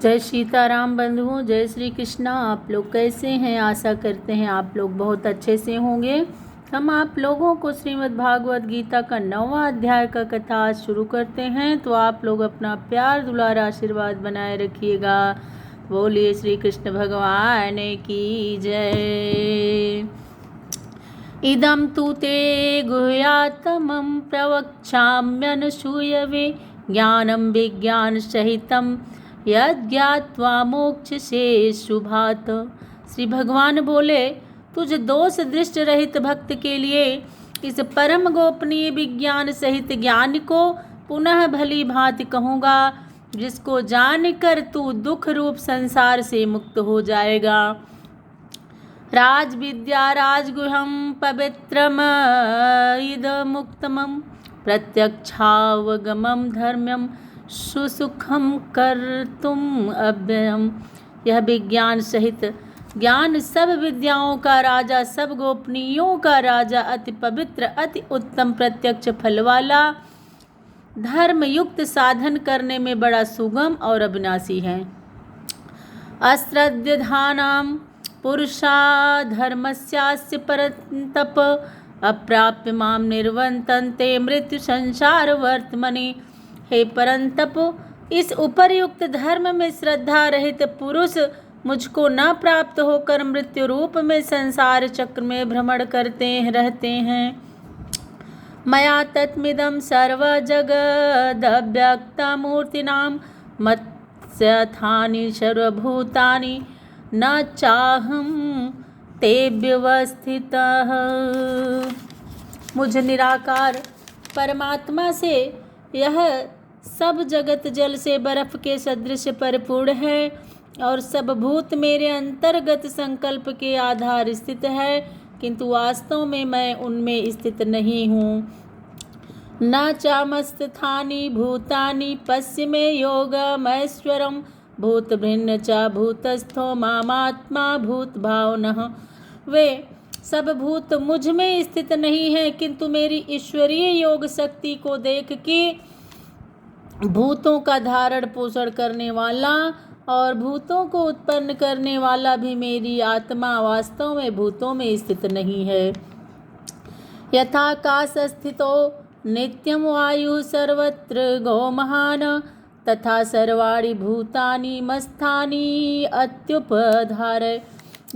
जय सीताराम बंधुओं, जय श्री कृष्णा। आप लोग कैसे हैं? आशा करते हैं आप लोग बहुत अच्छे से होंगे। हम आप लोगों को श्रीमद् भागवत गीता का 9वां अध्याय का कथा आज शुरू करते हैं, तो आप लोग अपना प्यार दुलार आशीर्वाद बनाए रखिएगा। बोलिए श्री कृष्ण भगवान की जय। इदं तु ते गुह्यातमं प्रवक्ष्याम्यनसूयवे ज्ञानं विज्ञानसहितं यज्ञात्वा मोक्षसे शुभात्। श्री भगवान बोले, तुझ दोष दृष्टि रहित भक्त के लिए इस परम गोपनीय विज्ञान सहित ज्ञान को पुनः भली भांति कहूँगा, जिसको जानकर तू दुख रूप संसार से मुक्त हो जाएगा। राज विद्या राजगुहम पवित्रम इदमुक्तमं प्रत्यक्षावगमं धर्म्यं सुसुखम कर्तुम अव्ययम्। यह विज्ञान सहित ज्ञान सब विद्याओं का राजा, सब गोपनीयों का राजा, अति पवित्र, अति उत्तम, प्रत्यक्ष फल वाला, धर्म युक्त, साधन करने में बड़ा सुगम और अविनाशी है। अश्रद्धानां पुरुषा धर्मस्यास्य परन्तप अप्राप्य माम निर्वर्तन्ते मृत्यु संसार वर्तमनि। हे परंतप, इस उपर्युक्त धर्म में श्रद्धा रहित पुरुष मुझको न प्राप्त होकर मृत्यु रूप में संसार चक्र में भ्रमण करते रहते हैं। मया तत्मिदं सर्व जगदव्यक्तमूर्तिनां मत्स्यथानि सर्वभूतानि न चाहं ते व्यवस्थितः। मुझ निराकार परमात्मा से यह सब जगत जल से बर्फ के सदृश परिपूर्ण है और सब भूत मेरे अंतर्गत संकल्प के आधार स्थित है, किंतु वास्तव में मैं उनमें स्थित नहीं हूँ। न चामस्तथानि भूतानि पश्य में योगमैश्वरम भूत भिन्न च भूतस्थो मामात्मा भूत भावनः। वे सब भूत मुझ में स्थित नहीं है, किंतु मेरी ईश्वरीय योग शक्ति को देख के भूतों का धारण पोषण करने वाला और भूतों को उत्पन्न करने वाला भी मेरी आत्मा वास्तव में भूतों में स्थित नहीं है। यथाकाश स्थितो नित्यं वायु सर्वत्र गो महान तथा सर्वाणि भूतानि मस्थानि अत्युपधारय।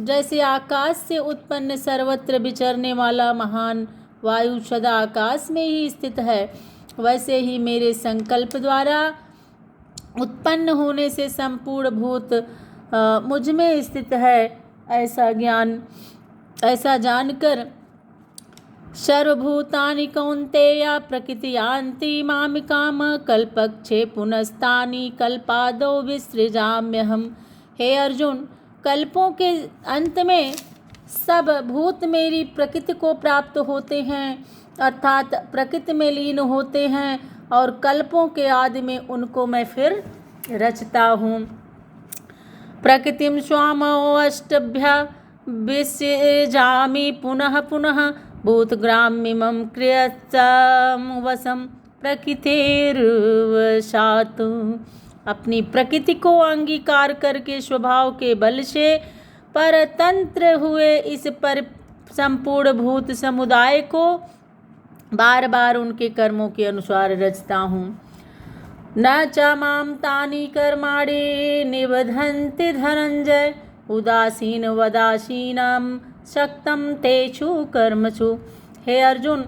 जैसे आकाश से उत्पन्न सर्वत्र विचरने वाला महान वायु सदा आकाश में ही स्थित है, वैसे ही मेरे संकल्प द्वारा उत्पन्न होने से संपूर्ण भूत मुझ में स्थित है। ऐसा जानकर सर्वभूतानि कौन्तेय प्रकृतियान्ति मामिकाम कल्पक्षे पुनस्तानि कल्पादौ विसृजाम्यहम्। हे अर्जुन, कल्पों के अंत में सब भूत मेरी प्रकृति को प्राप्त होते हैं, अर्थात प्रकृति में लीन होते हैं, और कल्पों के आदि में उनको मैं फिर रचता हूँ। प्रकृतिम स्वामोऽष्टभ्य विसृजामि पुनः पुनः भूतग्राममिमं क्रियतां वशं प्रकृतिर्वशात्। अपनी प्रकृति को अंगीकार करके स्वभाव के बल से परतंत्र हुए इस पर संपूर्ण भूत समुदाय को बार बार उनके कर्मों के अनुसार रचता हूँ। न च मां तानि कर्माणि निबधन्ति धनंजय उदासीन वदासीनं शक्तं तेषु कर्मसु। हे अर्जुन,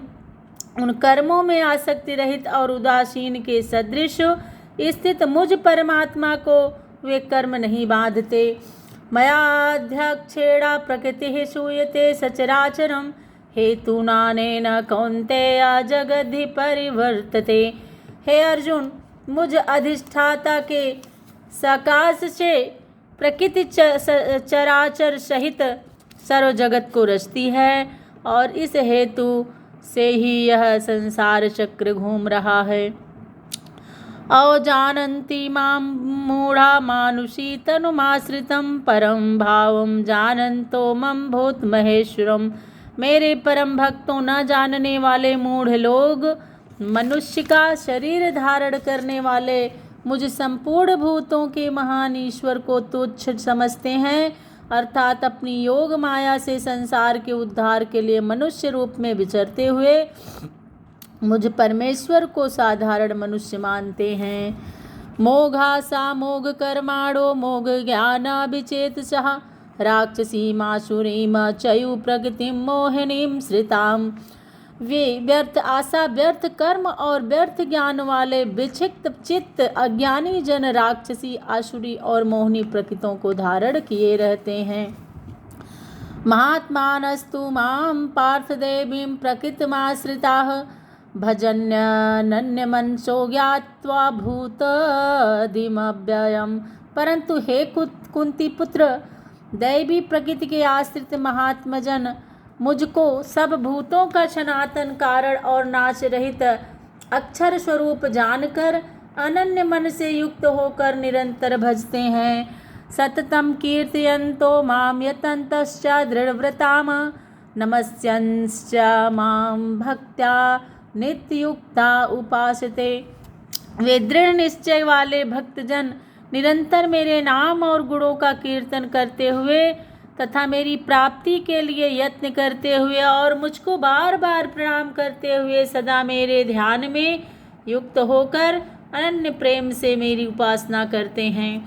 उन कर्मों में आसक्ति रहित और उदासीन के सदृश स्थित मुझ परमात्मा को वे कर्म नहीं बांधते। मयाध्यक्षेणा प्रकृतिः सूयते सचराचरम् हेतुनानेन कौन्तेय जगद्धि परिवर्तते। हे अर्जुन, मुझ अधिष्ठाता के सकाश से प्रकृति चराचर सहित सर्व जगत को रचती है, और इस हेतु से ही यह संसार चक्र घूम रहा है। अवजानन्ति मां मूढ़ा मानुषी तनुमाश्रितं परम भावं जानन्तो मम भूत महेश्वरम। मेरे परम भक्तों, न जानने वाले मूढ़ लोग मनुष्य का शरीर धारण करने वाले मुझ संपूर्ण भूतों के महान ईश्वर को तुच्छ समझते हैं, अर्थात अपनी योग माया से संसार के उद्धार के लिए मनुष्य रूप में विचरते हुए मुझ परमेश्वर को साधारण मनुष्य मानते हैं। मोघा सा मोघ कर्माणो मोघ ज्ञानाभिचेतसः राक्षसीमासुरीम चयु प्रकृतिम मोहिनीम श्रिताम। वे व्यर्थ आशा, व्यर्थ कर्म और व्यर्थ ज्ञान वाले विक्षिप्त चित्त अज्ञानी जन राक्षसी, आसुरी और मोहिनी प्रकृतों को धारण किए रहते हैं। महात्मानस्तु मां पार्थदेवीं प्रकृतिमाश्रिताः भजन्यनन्यमनसो ज्ञात्वा भूतदिमव्ययम्। परंतु हे कुंती पुत्र, दैवी प्रकृति के आश्रित महात्मजन मुझको सब भूतों का सनातन कारण और नाश रहित अक्षर स्वरूप जानकर अनन्य मन से युक्त होकर निरंतर भजते हैं। सततम कीर्तयन्तो माम यतन्तश्च दृढ़व्रताम नमस्यंश्च माम भक्त्या नित्ययुक्ता उपासते। वे दृढ़ निश्चय वाले भक्तजन निरंतर मेरे नाम और गुणों का कीर्तन करते हुए तथा मेरी प्राप्ति के लिए यत्न करते हुए और मुझको बार बार प्रणाम करते हुए सदा मेरे ध्यान में युक्त होकर अनन्य प्रेम से मेरी उपासना करते हैं।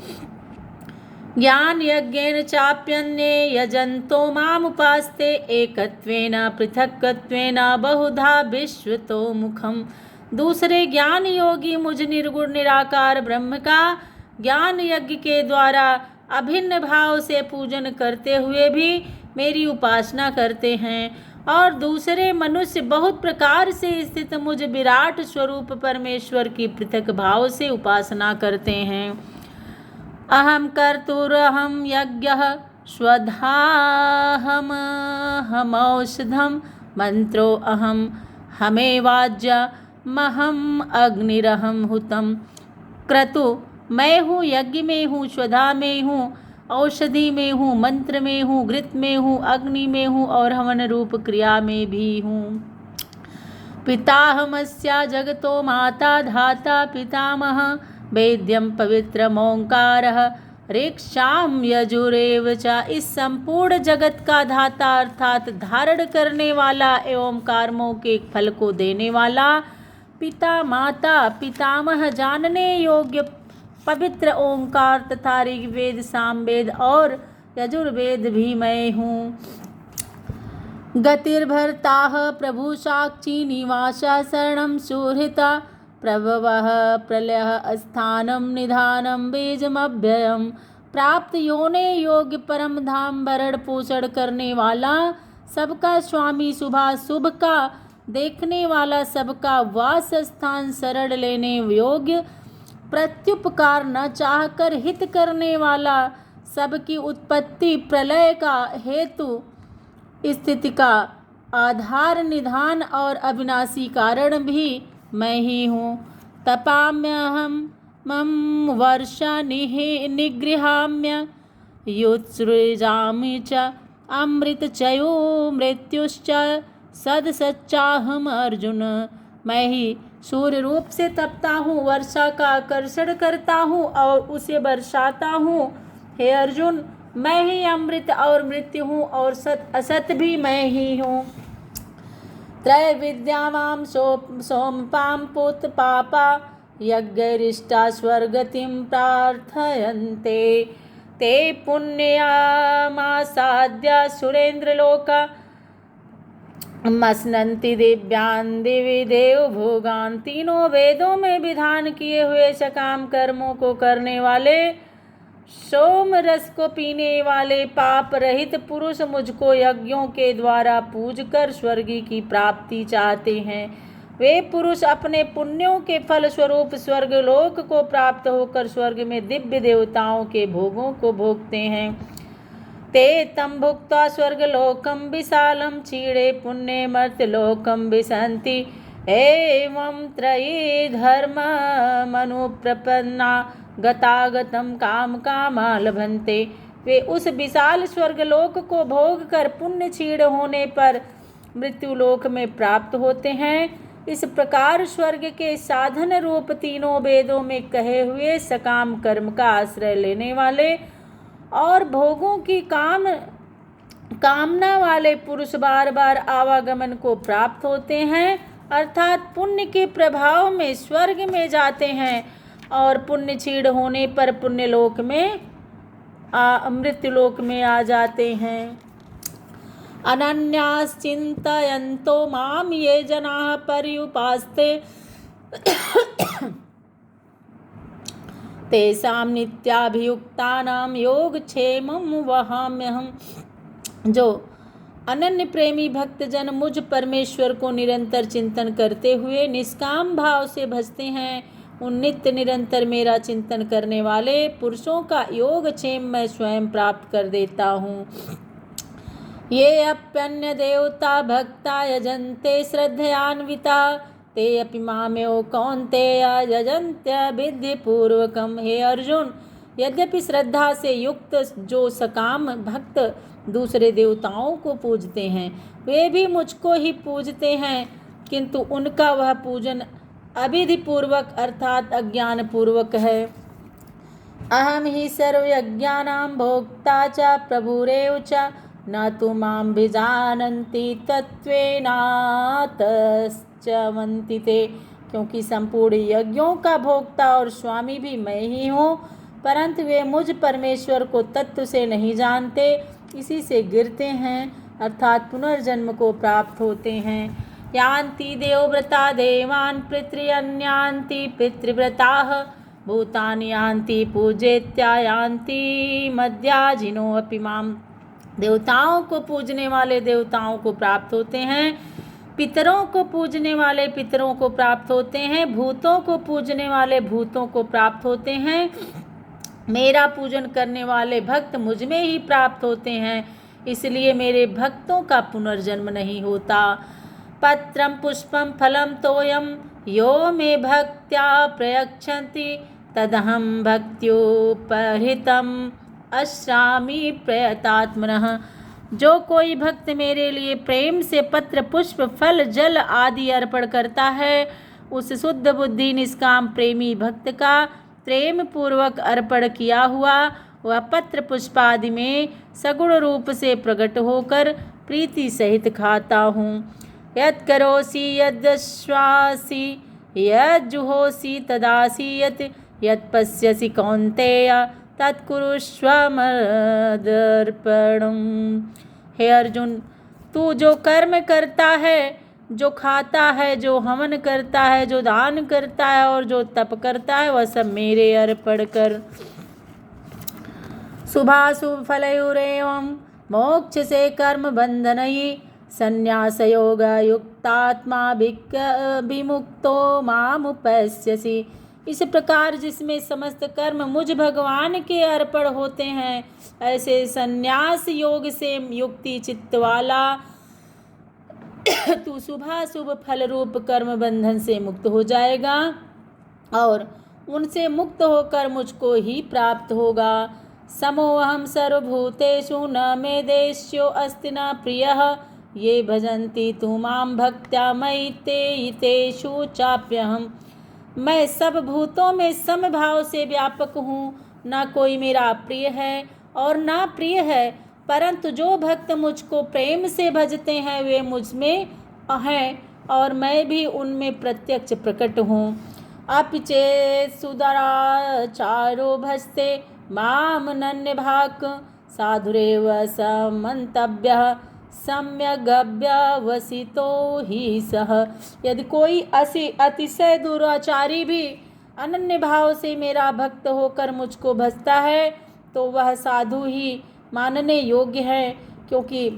ज्ञान यज्ञेन चाप्यन्ये यजन्तो मामुपास्ते एकत्वेन पृथक्त्वेन बहुधा विश्वतो मुखम। दूसरे ज्ञान योगी मुझ निर्गुण निराकार ब्रह्म का ज्ञान यज्ञ के द्वारा अभिन्न भाव से पूजन करते हुए भी मेरी उपासना करते हैं, और दूसरे मनुष्य बहुत प्रकार से स्थित मुझ विराट स्वरूप परमेश्वर की पृथक भाव से उपासना करते हैं। अहम कर्तुरहम यज्ञः स्वधाहम हमौषधम मंत्रो अहम हमेवाज्यमहम अग्निरहम हुतम। क्रतु मैं हूँ, यज्ञ में हूँ, स्वधा में हूँ, औषधि में हूँ, मंत्र में हूँ, घृत में हूँ, अग्नि में हूँ और हवन रूप क्रिया में भी हूँ। पिताहमस्या जगतो माता धाता पितामह वेद्यम पवित्रमोंकारः ऋक्षाम यजुरेव च। इस संपूर्ण जगत का धाता अर्थात धारण करने वाला एवं कर्मों के फल को देने वाला पिता, माता, पितामह, जानने योग्य पवित्र ओंकार तथा ऋग्वेद, सामवेद और यजुर्वेद भी मैं हूँ। गतिर्भर्ताः प्रभु साक्षी निवासा शरणं सुहृता प्रभवः प्रलयः स्थानं निधानं बीजमव्ययम्। प्राप्त योने योग्य परम धाम भरण पोषण करने वाला, सबका स्वामी, शुभ का देखने वाला, सबका वास स्थान, शरण लेने योग्य, प्रत्युपकार न चाहकर हित करने वाला, सबकी उत्पत्ति प्रलय का हेतु, स्थिति का आधार, निधान और अविनाशी कारण भी मैं ही हूँ। तपाम्यहं मम वर्षा निगृहाम्य युत्सृजामि च अमृतचयो मृत्युश्च सदसच्चाहम अर्जुन। मैं ही सूर्य रूप से तपता हूँ, वर्षा का आकर्षण करता हूँ और उसे बरसाता हूँ। हे अर्जुन, मैं ही अमृत और मृत्यु हूँ और सत असत भी मैं ही हूँ। त्रैविद्यामां सोमपां पुत पापा यज्ञरिष्टा स्वर्गतिं प्रार्थयन्ते ते पुण्यामासाद्य सुरेन्द्रलोका मसनन्ति दिव्यान् दिवि देव भोगान्। तीनों वेदों में विधान किए हुए सकाम कर्मों को करने वाले, सोम रस को पीने वाले, पाप रहित पुरुष मुझको यज्ञों के द्वारा पूज कर स्वर्ग की प्राप्ति चाहते हैं। वे पुरुष अपने पुण्यों के फल स्वरूप स्वर्ग लोक को प्राप्त होकर स्वर्ग में दिव्य देवताओं के भोगों को भोगते हैं। ते तम भुक्त्वा स्वर्गलोकं विशालं क्षीणे पुण्ये मर्त्यलोकं विशन्ति एवं त्रयी धर्ममनुप्रपन्ना गतागतं काम कामा लभन्ते। वे उस विशाल स्वर्गलोक को भोग कर पुण्य क्षीण होने पर मृत्युलोक में प्राप्त होते हैं। इस प्रकार स्वर्ग के साधन रूप तीनों वेदों में कहे हुए सकाम कर्म का आश्रय लेने वाले और भोगों की कामना वाले पुरुष बार बार आवागमन को प्राप्त होते हैं, अर्थात पुण्य के प्रभाव में स्वर्ग में जाते हैं और पुण्य क्षीण होने पर पुण्यलोक में मृत्युलोक में आ जाते हैं। अनन्याश्चिन्तयन्तो माम ये जनाः पर्युपास्ते तेषां नित्याभियुक्तानां योगक्षेमं वहाम्यहम्। जो अनन्य प्रेमी भक्तजन मुझ परमेश्वर को निरंतर चिंतन करते हुए निष्काम भाव से भजते हैं, उन नित्य निरंतर मेरा चिंतन करने वाले पुरुषों का योगक्षेम मैं स्वयं प्राप्त कर देता हूँ। ये अप्यन्य देवता भक्ता यजन्ते श्रद्धयान्विता ते अपि मामेव कौन्तेय यजन्त्य विधिपूर्वकम्। हे अर्जुन, यद्यपि श्रद्धा से युक्त जो सकाम भक्त दूसरे देवताओं को पूजते हैं वे भी मुझको ही पूजते हैं, किंतु उनका वह पूजन अविधि पूर्वक अर्थात अज्ञान पूर्वक है। अहम ही सर्वयज्ञानां भोक्ता च प्रभुरेव च न तु मां भिजानन्ति तत्त्वेनातश्चवन्ति ते। क्योंकि संपूर्ण यज्ञों का भोक्ता और स्वामी भी मैं ही हूँ, परंतु वे मुझ परमेश्वर को तत्व से नहीं जानते, इसी से गिरते हैं अर्थात पुनर्जन्म को प्राप्त होते हैं। यान्ति देवव्रता देवान् पितृन्यान्ति पितृव्रताः भूतानि यान्ति पूजेत्या यान्ति मद्याजिनो अपि माम्। देवताओं को पूजने वाले देवताओं को प्राप्त होते हैं, पितरों को पूजने वाले पितरों को प्राप्त होते हैं, भूतों को पूजने वाले भूतों को प्राप्त होते हैं। मेरा पूजन करने वाले भक्त मुझ में ही प्राप्त होते हैं, इसलिए मेरे भक्तों का पुनर्जन्म नहीं होता। पत्रं पुष्पं फलं तोयं यो मे भक्त्या प्रयच्छन्ति तदहं भक्त्युपहृतम् अश्रामि प्रयतात्मनः। जो कोई भक्त मेरे लिए प्रेम से पत्र पुष्प फल जल आदि अर्पण करता है, उस शुद्ध बुद्धि निष्काम प्रेमी भक्त का प्रेम पूर्वक अर्पण किया हुआ वह पत्र पुष्प आदि में सगुण रूप से प्रकट होकर प्रीति सहित खाता हूँ। यत् करोसि यद्श्वासि यज्जुहोसि तदासि यत् पश्यसि कौन्तेय तत्कुरुष्व मदर्पणम्। हे अर्जुन, तू जो कर्म करता है, जो खाता है, जो हवन करता है, जो दान करता है और जो तप करता है, वह सब मेरे अर्पण कर। शुभाशुभ फलयोरेवं मोक्ष से कर्म बंधनयि संन्यास योग युक्तात्मा विमुक्तो मामुपैस्यसि। इस प्रकार जिसमें समस्त कर्म मुझ भगवान के अर्पण होते हैं, ऐसे संन्यास योग से युक्ति चित्त वाला तू शुभाशुभ फल रूप कर्म बंधन से मुक्त हो जाएगा और उनसे मुक्त होकर मुझको ही प्राप्त होगा। समोऽहं सर्वभूतेषु न मे देश्यो अस्ति न प्रियः ये भजन्ति तु मां भक्त्या मयि ते तेषु चाप्यहम्। मैं सब भूतों में समभाव से व्यापक हूँ, ना कोई मेरा प्रिय है और ना प्रिय है, परंतु जो भक्त मुझको प्रेम से भजते हैं वे मुझ में हैं और मैं भी उनमें प्रत्यक्ष प्रकट हूँ। अपि चेत् सुदराचारो भजते माम नन्यभाक् साधुरेव समन्तव्यः सम्यगव्यवसितो ही सह। यदि कोई अतिशय दुराचारी भी अनन्य भाव से मेरा भक्त होकर मुझको भजता है तो वह साधु ही मानने योग्य है, क्योंकि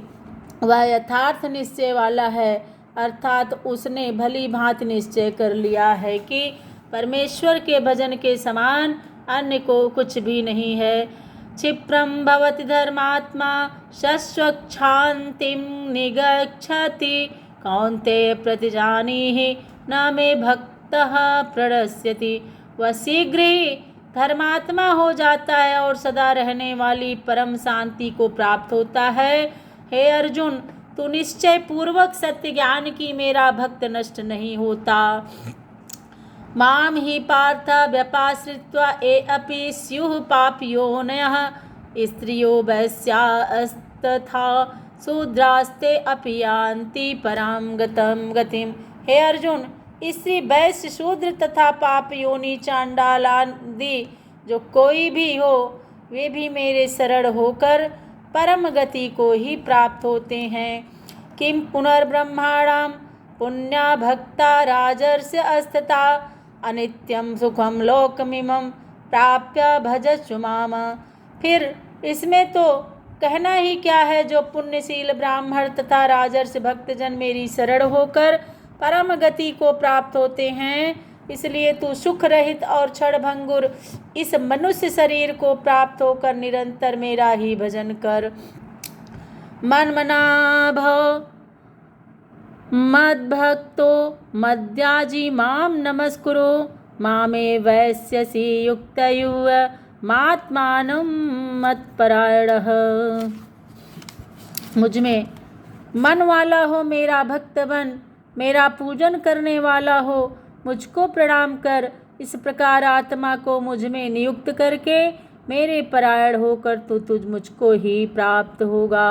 वह यथार्थ निश्चय वाला है, अर्थात उसने भली भांति निश्चय कर लिया है कि परमेश्वर के भजन के समान अन्य को कुछ भी नहीं है। क्षिप्रं भवति धर्मात्मा शश्वच्छान्तिं निगच्छति कौन्तेय प्रतिजानीहि न मे भक्तः प्रणश्यति। वह शीघ्र ही धर्मात्मा हो जाता है और सदा रहने वाली परम शांति को प्राप्त होता है। हे अर्जुन, तू निश्चय पूर्वक सत्य ज्ञान की मेरा भक्त नष्ट नहीं होता। माम ही पार्थ व्यपाश्रित्वा ये अपि स्युः पापयोनयः स्त्रियो वैश्यास्तथा शूद्रास्ते अपि यान्ति परां गतिम। हे अर्जुन, स्त्री वैश्य शूद्र तथा पाप योनि चांडालादि जो कोई भी हो, वे भी मेरे शरण होकर परम गति को ही प्राप्त होते हैं। किम पुनर्ब्रह्माणां पुण्या भक्ता राजर्षि अस्थता अनित्यं सुखम लोकमिमं प्राप्य भजस्व माम। फिर इसमें तो कहना ही क्या है, जो पुण्यशील ब्राह्मण तथा राजर्षि भक्तजन मेरी शरण होकर परम गति को प्राप्त होते हैं, इसलिए तू सुख रहित और क्षणभंगुर इस मनुष्य शरीर को प्राप्त होकर निरंतर मेरा ही भजन कर। मन्मना भव मद्भक्तो मद्याजी माम नमस्कुरु मामे वैश्यसि युक्तयुव मात्मानं मत्परायणः। मुझ में मन वाला हो, मेरा भक्त बन, मेरा पूजन करने वाला हो, मुझको प्रणाम कर। इस प्रकार आत्मा को मुझ में नियुक्त करके मेरे परायण होकर तुझ मुझको ही प्राप्त होगा।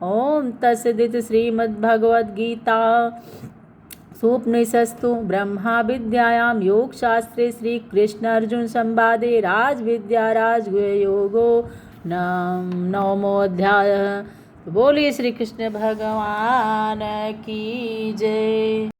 ओम तत्सदिति श्रीमद्भगवद्गीता सुपनिषत्सु ब्रह्मा विद्यायां योगशास्त्रे श्री कृष्ण अर्जुन संवादे राजविद्या राजगुह्य योगो नवमोऽध्याय। बोलिए श्री कृष्ण भगवान की जय।